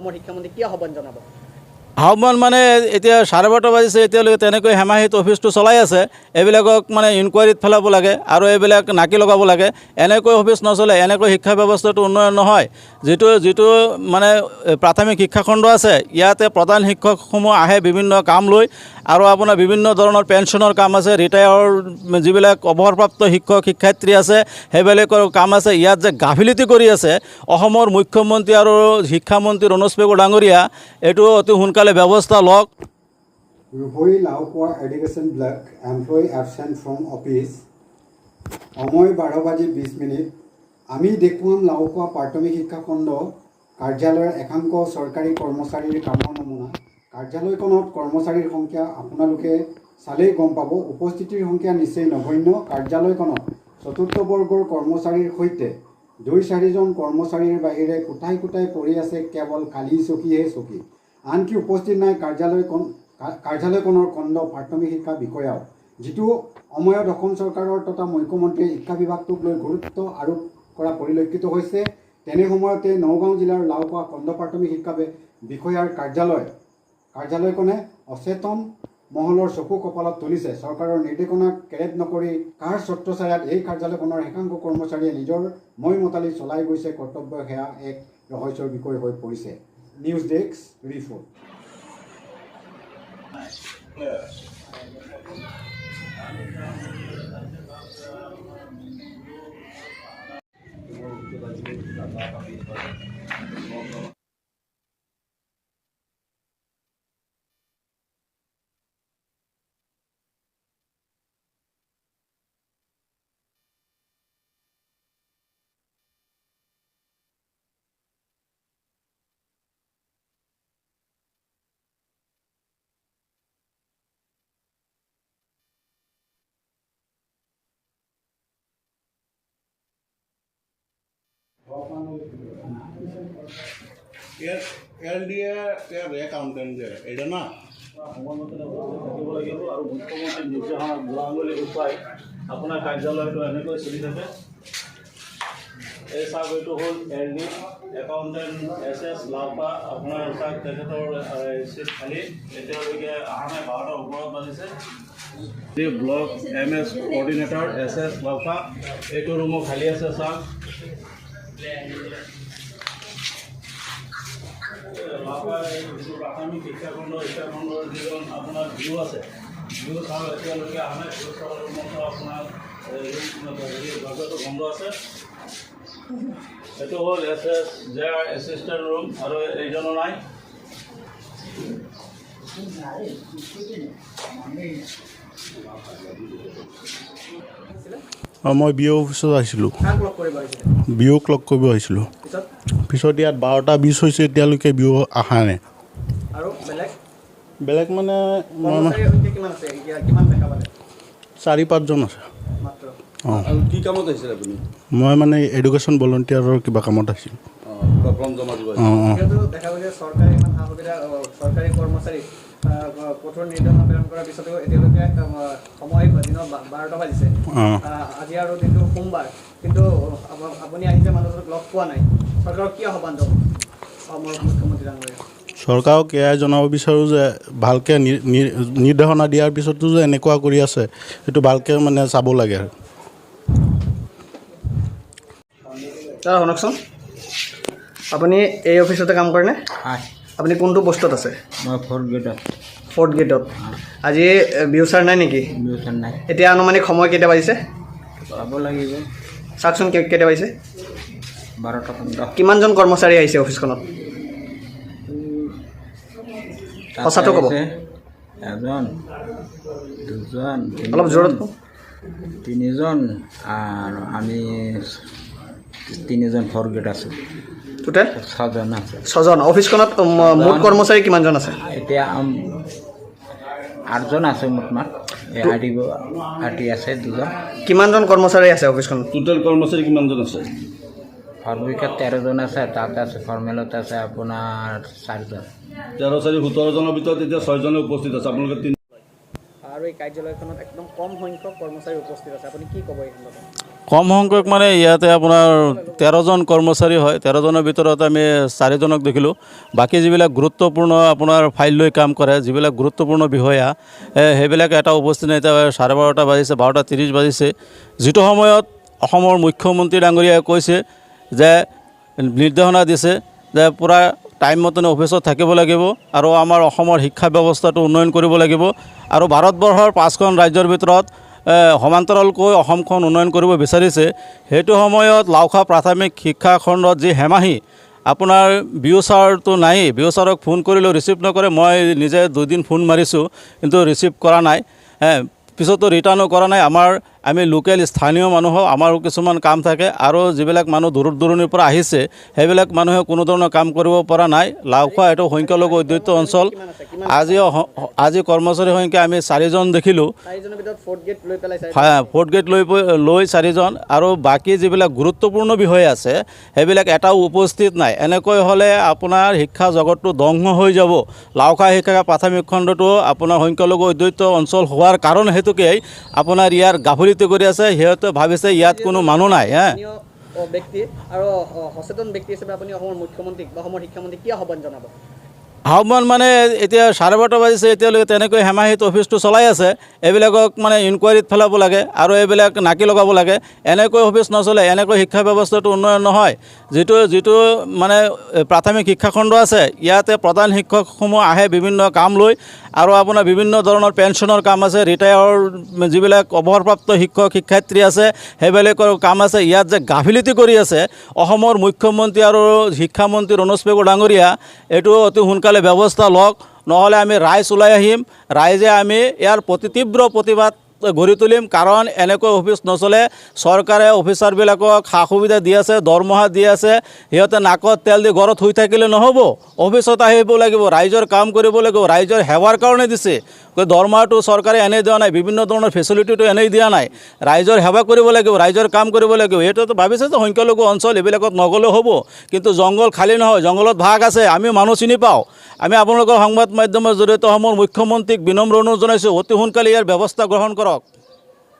অসমৰ শিক্ষামন্ত্ৰী কি আহ্বান জনাব? আহ্বান মানে এতিয়া 12:30 বাজিছে, এতিয়ালৈকে তেনেকৈ হেমাহিত অফিচটো চলাই আছে। এইবিলাকক মানে ইনকুৱাৰীত পেলাব লাগে আৰু এইবিলাক নাকি লগাব লাগে। এনেকৈ অফিচ নচলে, এনেকৈ শিক্ষা ব্যৱস্থাটো উন্নয়ন নহয়। যিটো মানে প্ৰাথমিক শিক্ষাখণ্ড আছে, ইয়াতে প্ৰধান শিক্ষকসমূহ আহে বিভিন্ন কাম লৈ, আৰু আপোনাৰ বিভিন্ন ধৰণৰ পেঞ্চনৰ কাম আছে, ৰিটায়াৰ যিবিলাক অৱসৰপ্ৰাপ্ত শিক্ষক শিক্ষয়িত্ৰী আছে সেইবিলাকৰ কাম আছে। ইয়াত যে গাফিলতি কৰি আছে অসমৰ মুখ্যমন্ত্ৰী আৰু শিক্ষামন্ত্ৰী ৰণোজ পেগু ডাঙৰীয়া, এইটো অতি সোনকালে ব্যৱস্থা লওক। Ruhoi Laukwa Education Block employee absent from office. সময় 12:20। আমি দেখুৱাম লাউকোৱা প্ৰাথমিক শিক্ষা খণ্ড কাৰ্যালয়ৰ একাংশ চৰকাৰী কৰ্মচাৰীৰ কামৰ নমুনা। কাৰ্যালয়খনত কৰ্মচাৰীৰ সংখ্যা আপোনালোকে চালেই গম পাব। উপস্থিতিৰ সংখ্যা নিশ্চয় নগণ্য। কাৰ্যালয়খনত চতুৰ্থ বৰ্গৰ কৰ্মচাৰীৰ সৈতে 2-4জন কৰ্মচাৰীৰ বাহিৰে কোঠাই কোঠাই পৰি আছে কেৱল খালী চকীহে চকী। আনকি উপস্থিত নাই কাৰ্যালয়খনৰ খণ্ড প্ৰাথমিক শিক্ষা বিষয়াও, যিটো সময়ত অসম চৰকাৰৰ তথা মুখ্যমন্ত্ৰীয়ে শিক্ষা বিভাগটোক লৈ গুৰুত্ব আৰোপ কৰা পৰিলক্ষিত হৈছে। তেনে সময়তে নগাঁও জিলাৰ লাউকোৱা খণ্ড প্ৰাথমিক শিক্ষা বিষয়াৰ কাৰ্যালয়খনে অচেতন মহলৰ চকু কপালত তুলিছে। চৰকাৰৰ নিৰ্দেশনাক কেৰেট নকৰি কাৰ ছত্ৰছায়াত এই কাৰ্যালয়খনৰ একাংশ কৰ্মচাৰীয়ে নিজৰ মই মতালি চলাই গৈছে কৰ্তব্য, সেয়া এক ৰহস্যৰ বিষয় হৈ পৰিছে। News desk report. একাউণ্টেণ্ট যে এইটো না সময়মতে থাকিব লাগিব আৰু মুখ্যমন্ত্ৰীৰ নিৰ্দেশনাক বুঢ়াঙুলি উপাই আপোনাৰ কাৰ্যালয়টো এনেকৈ চলি থাকে। এই চাওক, এইটো হ'ল LD একাউণ্টেণ্ট SS লাউকোৱা। আপোনাৰ চাওক, তেখেতৰ চিট খালী এতিয়ালৈকে অহা নাই, 12টাৰ ওপৰত বাজিছে। ব্লক MS কোঅৰ্ডিনেটৰ SS লাউকোৱা, এইটো ৰুমো খালী আছে। চাওক, প্ৰাথমিক শিক্ষাখণ্ডৰ যিজন আপোনাৰ ভিউ আছে, ভিউ চাওক এতিয়ালৈকে অহা নাই। ভিউ চাবৰ ৰুমতো আপোনাৰ দৰ্জাটো বন্ধ আছে। এইটো হ'ল SS যাৰ এছিষ্টেণ্ট ৰুম, আৰু এইজনো নাই। মই BO অফিচত আহিছিলোঁ। BOক লগ কৰিব আহিছিলোঁ। পিছত ইয়াত 12:20 হৈছে, এতিয়ালৈকে BO অহা নাই। বেলেগ মানে 4-5জন আছে। অঁ, কি কামত আহিছিল আপুনি? মই মানে এডুকেশ্যন ভলণ্টিয়াৰৰ কিবা কামত আহিছিলোঁ। চৰকাৰী কৰ্মচাৰী কঠোৰ নিৰ্দেশনা প্ৰেৰণ কৰাৰ পিছতো এতিয়ালৈকে সময় দিনৰ 12টা বাজিছে। আজি আৰু দিনটো সোমবাৰ, কিন্তু আপুনি আহিছে, মানুহজনক লগ পোৱা নাই। চৰকাৰক কি আহ্বান জনাব অসমৰ মুখ্যমন্ত্ৰী ডাঙৰীয়া? চৰকাৰক এয়াই জনাব বিচাৰোঁ যে ভালকৈ নিৰ্দেশনা দিয়াৰ পিছতো যে এনেকুৱা কৰি আছে, সেইটো ভালকৈ মানে চাব লাগে। শুনকচোন, আপুনি এই অফিচতে কাম কৰেনে? আপুনি কোনটো পোষ্টত আছে? মই 4th গ্ৰেডত। 4th গ্ৰেডত। আজি বিহু ছাৰ নাই নেকি? বিহু ছাৰ নাই। এতিয়া আনুমানিক সময় কেতিয়া বাজিছে? পাব লাগিব। চাওকচোন কেতিয়া বাজিছে? 12:15। কিমানজন কৰ্মচাৰী আহিছে অফিচখনত? সঁচাটো ক'ব। 1, 2, অলপ জোৰত কওক। 3জন, আৰু আমি 3জন 4th গ্ৰেড আছোঁ। টোটেল 6জন আছে। 6জন। অফিচখনত মুঠ কৰ্মচাৰী কিমানজন আছে? এতিয়া 8জন আছে মুঠমাত। আৰ্টি আছে 2জন। কিমানজন কৰ্মচাৰী আছে অফিচখনত? টোটেল কৰ্মচাৰী কিমানজন আছে? ফৰ্মিকত 13জন আছে, তাত আছে ফৰ্মেলত আছে আপোনাৰ 4জন। 17জনৰ ভিতৰত এতিয়া 6জনে উপস্থিত আছে। আপোনালোকে আৰু এই কাৰ্যালয়খনত একদম কম সংখ্যক কৰ্মচাৰী উপস্থিত আছে, আপুনি কি ক'ব এই সন্দৰ্ভত? কম সংখ্যক মানে ইয়াতে আপোনাৰ 13জন কৰ্মচাৰী হয়। 13জনৰ ভিতৰত আমি 4জনক দেখিলোঁ। বাকী যিবিলাক গুৰুত্বপূৰ্ণ আপোনাৰ ফাইল লৈ কাম কৰে, যিবিলাক গুৰুত্বপূৰ্ণ বিষয়া সেইবিলাক এটা উপস্থিত নাই। এতিয়া 12:30 বাজিছে, 12:30 বাজিছে, যিটো সময়ত অসমৰ মুখ্যমন্ত্ৰী ডাঙৰীয়াই কৈছে যে নিৰ্দেশনা দিছে যে পূৰা টাইম মতে অফিচত থাকিব লাগিব আৰু আমাৰ অসমৰ শিক্ষা ব্যৱস্থাটো উন্নয়ন কৰিব লাগিব আৰু ভাৰতবৰ্ষৰ 5খন ৰাজ্যৰ ভিতৰত সমান্তৰালকৈ অসমখন উন্নয়ন কৰিব বিচাৰিছে। সেইটো সময়ত লাওখোৱা প্ৰাথমিক শিক্ষা খণ্ডত যি হেমাহি আপোনাৰ বিঅ' ছাৰটো নাই। বিঅ' ছাৰক ফোন কৰিলেও ৰিচিভ নকৰে। মই নিজে 2 দিন ফোন মাৰিছোঁ কিন্তু ৰিচিভ কৰা নাই। পিছতো ৰিটাৰ্ণো কৰা নাই। আমি লোকেল স্থানীয় মানুহ, আমাৰো কিছুমান কাম থাকে আৰু যিবিলাক মানুহ দূৰ দূৰণিৰ পৰা আহিছে সেইবিলাক মানুহে কোনো ধৰণৰ কাম কৰিব পৰা নাই। লাওখোৱা এইটো সংখ্যালঘু অধ্যুষিত অঞ্চল। আজি কৰ্মচাৰী সংখ্যা আমি 4জন দেখিলোঁ। 4জনৰ ভিতৰত ফ'ৰ্থ গেট লৈ পেলাইছে। ফ'ৰ্থ গেট লৈ 4জন আৰু বাকী যিবিলাক গুৰুত্বপূৰ্ণ বিষয় আছে সেইবিলাক এটাও উপস্থিত নাই। এনেকৈ হ'লে আপোনাৰ শিক্ষা জগতটো ধ্বংস হৈ যাব। লাওখোৱা শিক্ষা প্ৰাথমিক খণ্ডটো আপোনাৰ সংখ্যালঘু অধ্যুষিত অঞ্চল হোৱাৰ কাৰণ হেতুকেই আপোনাৰ ইয়াৰ গাফিলতি কৰি আছে। সিহঁতে ভাবিছে ইয়াত কোনো মানুহ নাই। ব্যক্তি আৰু সচেতন ব্যক্তি হিচাপে আপুনি অসমৰ মুখ্যমন্ত্ৰীক বা অসমৰ শিক্ষামন্ত্ৰীক কি আহ্বান জনাব? আহ্বান মানে এতিয়া 12:30 বাজিছে, এতিয়ালৈকে তেনেকৈ হেমাহিত অফিচটো চলাই আছে। এইবিলাকক মানে ইনকুৱাৰীত পেলাব লাগে আৰু এইবিলাক নাকি লগাব লাগে। এনেকৈ অফিচ নচলে, এনেকৈ শিক্ষা ব্যৱস্থাটো উন্নয়ন নহয়। যিটো মানে প্ৰাথমিক শিক্ষাখণ্ড আছে ইয়াতে প্ৰধান শিক্ষকসমূহ আহে বিভিন্ন কাম লৈ আৰু আপোনাৰ বিভিন্ন ধৰণৰ পেঞ্চনৰ কাম আছে। ৰিটায়াৰ যিবিলাক অৱসৰপ্ৰাপ্ত শিক্ষক শিক্ষয়িত্ৰী আছে সেইবিলাকৰ কাম আছে। ইয়াত যে গাফিলতি কৰি আছে অসমৰ মুখ্যমন্ত্ৰী আৰু শিক্ষামন্ত্ৰী ৰনোজ পেগু ডাঙৰীয়া, এইটো অতি সোনকালে ব্যৱস্থা লওক, নহ'লে আমি ৰাইজ ওলাই আহিম। ৰাইজে আমি ইয়াৰ প্ৰতি তীব্ৰ প্ৰতিবাদ গঢ়ি তুলিম। কাৰণ এনেকৈ অফিচ নচলে। চৰকাৰে অফিচাৰবিলাকক সা সুবিধা দি আছে, দৰমহা দি আছে। সিহঁতে নাকত তেল দি ঘৰত শুই থাকিলে নহ'ব, অফিচত আহিব লাগিব, ৰাইজৰ কাম কৰিব লাগিব। ৰাইজৰ সেৱাৰ কাৰণে দিছে। দৰমহাটো চৰকাৰে এনেই দিয়া নাই, বিভিন্ন ধৰণৰ ফেচিলিটিটো এনেই দিয়া নাই। ৰাইজৰ সেৱা কৰিব লাগিব, ৰাইজৰ কাম কৰিব লাগিব। এইটোতো ভাবিছে যে সংখ্যালঘু অঞ্চল এইবিলাকত নগ'লেও হ'ব, কিন্তু জংঘল খালী নহয়, জংঘলত ভাগ আছে। আমি মানুহ চিনি পাওঁ। আমি আপোনালোকৰ সংবাদ মাধ্যমৰ জৰিয়তে অসমৰ মুখ্যমন্ত্ৰীক বিনম্ৰ অনুৰোধ জনাইছোঁ, অতি সোনকালে ইয়াৰ ব্যৱস্থা গ্ৰহণ কৰক।